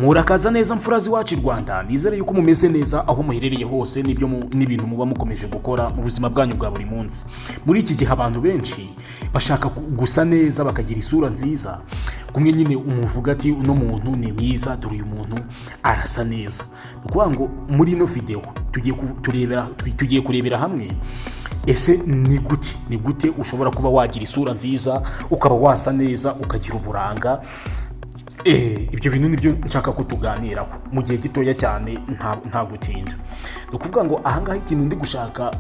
Murakaza neza mfura z'iwacu i Rwanda, nizere yuko mumeze neza aho muherereye hose n'ibintu muba mukomeje gukora mu buzima bwanyu bwa buri munsi. Muri iki gihe abantu benshi bashaka gusa neza bakagira isura nziza, kumwe nyine umuvuga ati uno muntu ni mwiza, dore uyu muntu arasa neza. Ukuvuga ngo muri ino video tugiye kurebera hamwe ese ni gute ushobora kuba wagira isura nziza, ukaba wasa neza, ukagira uburanga. Ibyo bintu nibyo nshaka ko tuganiraho mu gihe gitoya cyane, nta gutinda. Ni ukuvuga ngo ahangaha ikintu ndi gushaka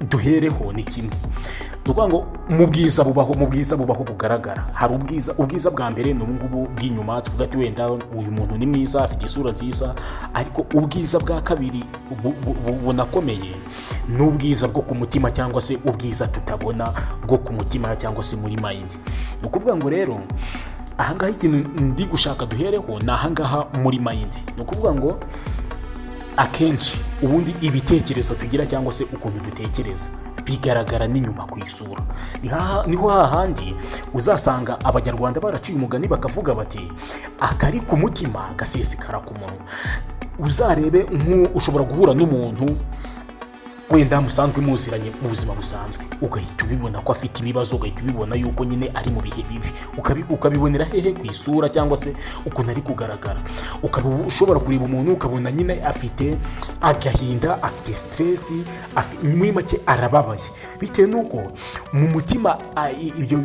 duhereho ni kimwe. Ni ukuvuga ngo mu bwiza bubaho bugaragara. Hari ubwiza bwa mbere ni ubungubu bw'inyuma, tuvuga ati wenda uyu muntu ni mwiza, afite isura nziza. Ariko ubwiza bwa kabiri bunakomeye ni ubwiza bwo ku mutima, cyangwa se ubwiza tutabona bwo ku mutima cyangwa se muri mind. Ni ukuvuga ngo rero ahangaha ikintu ndi gushaka duhereho ni ahangaha muri mind. Ni ukuvuga ngo akenshi ubundi ibitekerezo tugira cyangwa se ukuntu dutekereza bigaragara n'inyuma ku isura. Niho hahandi uzasanga abanyarwanda baraciye umugani bakavuga bati akari ku mutima gasesekara ku munwa. Uzarebe ushobora guhura n'umuntu wenda musanzwe muziranye mu buzima busanzwe, ugahita ubibona ko afite ibibazo, ugahita ubibona yuko nyine ari mu bihe bibi, ukabibonera hehe ku isura cyangwa se ukuntu ari kugaragara. Ukaba ushobora kureba umuntu ukabona nyine afite agahinda, afite stress, muri make arababaye, bitewe n'uko mu mutima ibyo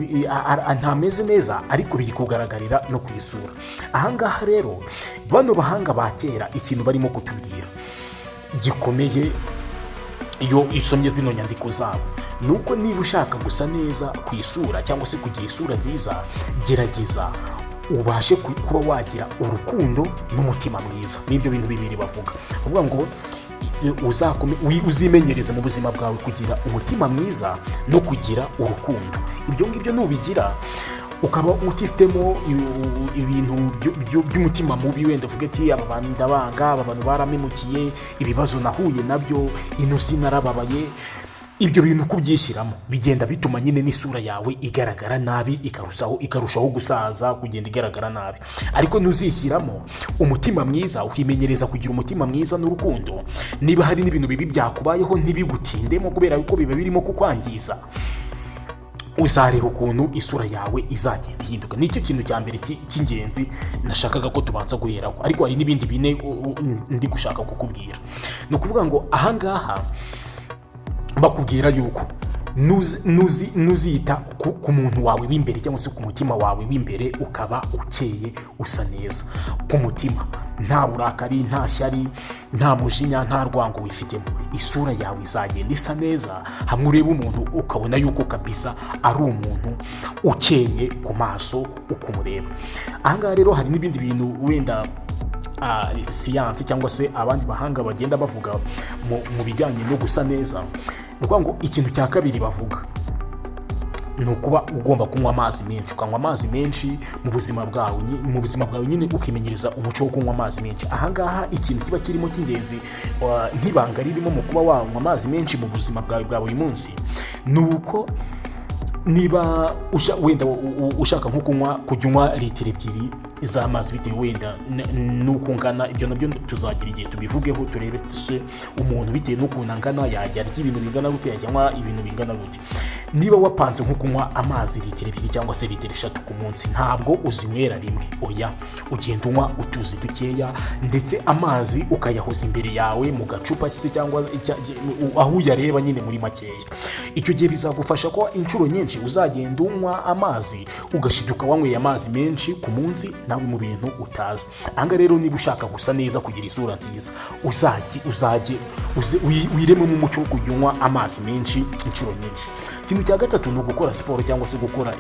ntameze neza, ariko biri kugaragarira no ku isura. Ahangaha rero bano bahanga ba kera ikintu barimo kutubwira gikomeye iyo isomye zino nyandiko zabo, nuko niba ushaka gusa neza ku isura cyangwa se kugira isura nziza, gerageza ubashe kuba wagira urukundo n'umutima mwiza. N'ibyo bintu bibiri bavuga ngo uzimenyereze mu buzima bwawe kugira umutima mwiza no kugira urukundo. Ibyo ngibyo nubigira, ukaba utifitemo ibintu by'umutima mubi, wenda uvuga ati aba bantu ndabanga, aba bantu baramemukiye, ibibazo nahuye nabyo, ino sinarababaye. Ibyo bintu kubyishyiramo bigenda bituma nyine n'isura yawe igaragara nabi, ikarushaho gusaza, kugenda igaragara nabi. Ariko nuzishyiramo umutima mwiza, ukimenyereza kugira umutima mwiza n'urukundo, niba hari n'ibintu bibi byakubayeho ntibigutindemo kubera yuko biba birimo kukwangiza, uzareba ukuntu isura yawe izagenda ihinduka. Nicyo kintu cya mbere cy'ingenzi nashakaga ko tubanza guheraho, ariko hari n'ibindi bine ndi gushaka kukubwira. Ni ukuvuga ngo ahangaha bakubwira yuko nuzita ku muntu wawe w'imbere cyangwa se ku mutima wawe w'imbere, ukaba ukeye, usa neza ku mutima, nta burakari, nta shyari, nta mujinya, nta rwango wifitemo, isura yawe izagenda isa neza. Hamwe ureba umuntu ukabona yuko kabisa ari umuntu ukeye ku maso uko umureba. Ahangaha rero hari n'ibindi bintu wenda siyansi cyangwa se abandi bahanga bagenda bavuga mu bijyanye no gusa neza. Ni ukuvuga ngo ikintu cya kabiri bavuga ni ukuba ugomba kunywa amazi menshi, ukanywa amazi menshi mu buzima bwawe nyine ukimenyereza umuco wo kunywa amazi menshi. Ahangaha ikintu kiba kirimo cy'ingenzi nk'ibanga ririmo mu kuba wanywa amazi menshi mu buzima bwawe bwa buri munsi, ni uko niba wenda ushaka nko kujya unywa litiro 2 z'amazi bitewe wenda n'uko ungana. Ibyo nabyo tuzagira igihe tubivugeho, turebe se umuntu bitewe n'ukuntu angana yajya arya ibintu bingana gute, yajya anywa ibintu bingana gute. Niba wapanze nko kunywa amazi litiro 2 cyangwa se litiro 3 ku munsi, ntabwo uzinywera rimwe, oya, ugenda unywa utuzi dukeya, ndetse amazi ukayahoza imbere yawe mu gacupa se cyangwa aho uyareba nyine muri makeya. Icyo gihe bizagufasha ko inshuro nyinshi uzagenda unywa amazi, ugashiduka wanyweye amazi menshi ku munsi, nawe mu bintu utazi. Ahangaha rero niba ushaka gusa neza, kugira isura nziza, wireme mu muco wo kujya unywa amazi menshi inshuro nyinshi. Ikintu cya gatatu ni ugukora siporo cyangwa se gukora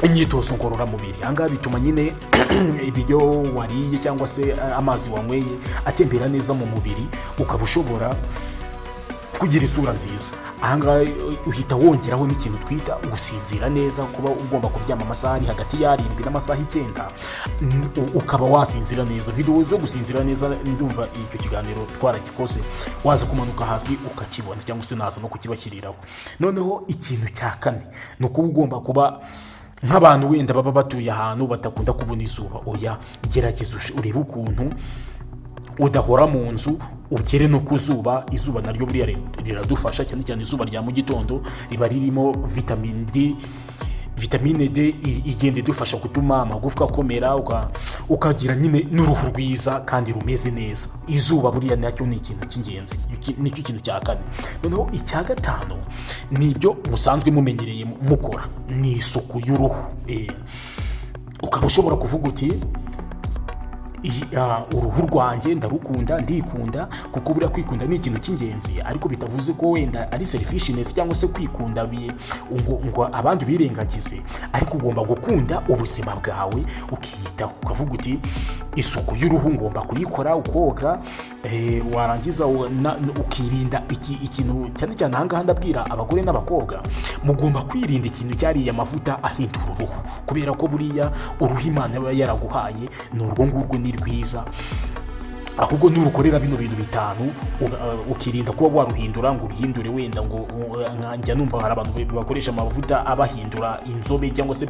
imyitozo ngororamubiri. Ahangaha bituma nyine ibiryo wariye cyangwa se amazi wanyweye atembera neza mu mubiri, ukaba ushobora kugira isura nziza. Ahangaha uhita wongeraho n'ikintu twita gusinzira neza, kuba ugomba kuryama amasaha ari hagati ya 7 n'amasaha 9, ukaba wasinzira neza. Video zo gusinzira neza ndumva icyo kiganiro twaragikose, waza kumanuka hasi ukakibona cyangwa se naza no kukibashyiriraho. Noneho ikintu cya kane ni uko ugomba kuba nk'abantu wenda baba batuye ahantu batakunda kubona izuba, oya gerageza urebe ukuntu udahora mu nzu, ugere no ku zuba. Izuba naryo buriya riradufasha, cyane cyane izuba rya mu gitondo riba ririmo vitamine D igenda idufasha gutuma amagufwa akomera, ukagira nyine n'uruhu rwiza kandi rumeze neza. Izuba buriya nacyo ni ikintu cy'ingenzi, nicyo kintu cya kane. Noneho icya gatanu ni ibyo musanzwe mumenyereye mukora, ni isuku y'uruhu. Ukaba ushobora kuvuga uti uruhu rwanjye ndarukunda, ndikunda, kuko buriya kwikunda ni ikintu cy'ingenzi, ariko bitavuze ko wenda ari selfishness cyangwa se kwikunda ngo abandi birengagize, ariko ugomba gukunda ubuzima bwawe ukiyitaho, ukavuga uti isuku y'uruhu ngomba kuyikora, ukoga, warangiza ukirinda ikintu cyane cyane. Ahangaha ndabwira abagore n'abakobwa, mugomba kwirinda ikintu cyariye amavuta ahindura uruhu, kubera ko buriya uruhu Imana yaba yaraguhaye ni urwo ngurwo ni rwiza, ahubwo nurukorera bino bintu bitanu ukirinda kuba waruhindura ngo uruhindure wenda ngo njya numva hari abantu bakoresha amavuta abahindura inzobe cyangwa se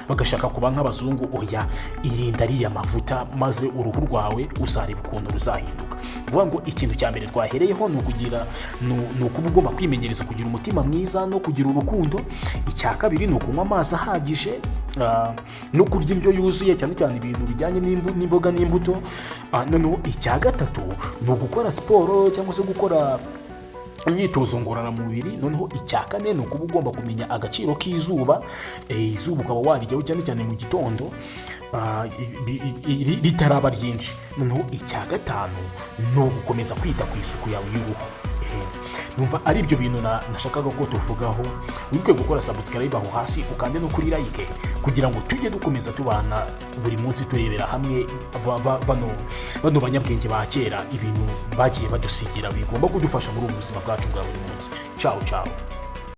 bagashaka kuba nk'abazungu. Oya, irinda ariya mavuta maze uruhu rwawe uzareba ukuntu ruzahinduka. Vuga ngo ikintu cya mbere twahereyeho ni ukuba ugomba kwimenyereza kugira umutima mwiza no kugira urukundo. Icya kabiri ni ukunywa amazi ahagije no kurya indyo yuzuye, cyane cyane ibintu bijyanye n'imboga n'imbuto. Noneho icya gatatu ni ugukora siporo cyangwa se gukora imyitozo ngororamubiri. Noneho icya kane ni ukuba ugomba kumenya agaciro k'izuba. Izuba ukaba warijyaho cyane cyane mu gitondo ritaraba ryinshi. Noneho icya gatanu ni ugukomeza kwita ku isuku yawe y'uruhu. Numva ari ibyo bintu nashakaga ko tuvugaho. Wibuke gukora subscribe aho hasi, ukande no kuri like, kugira ngo tujye dukomeza tubana buri munsi turebera hamwe bano banyabwenge ba kera ibintu bagiye badusigira bigomba kudufasha muri ubu buzima bwacu bwa buri munsi. Ciao ciao.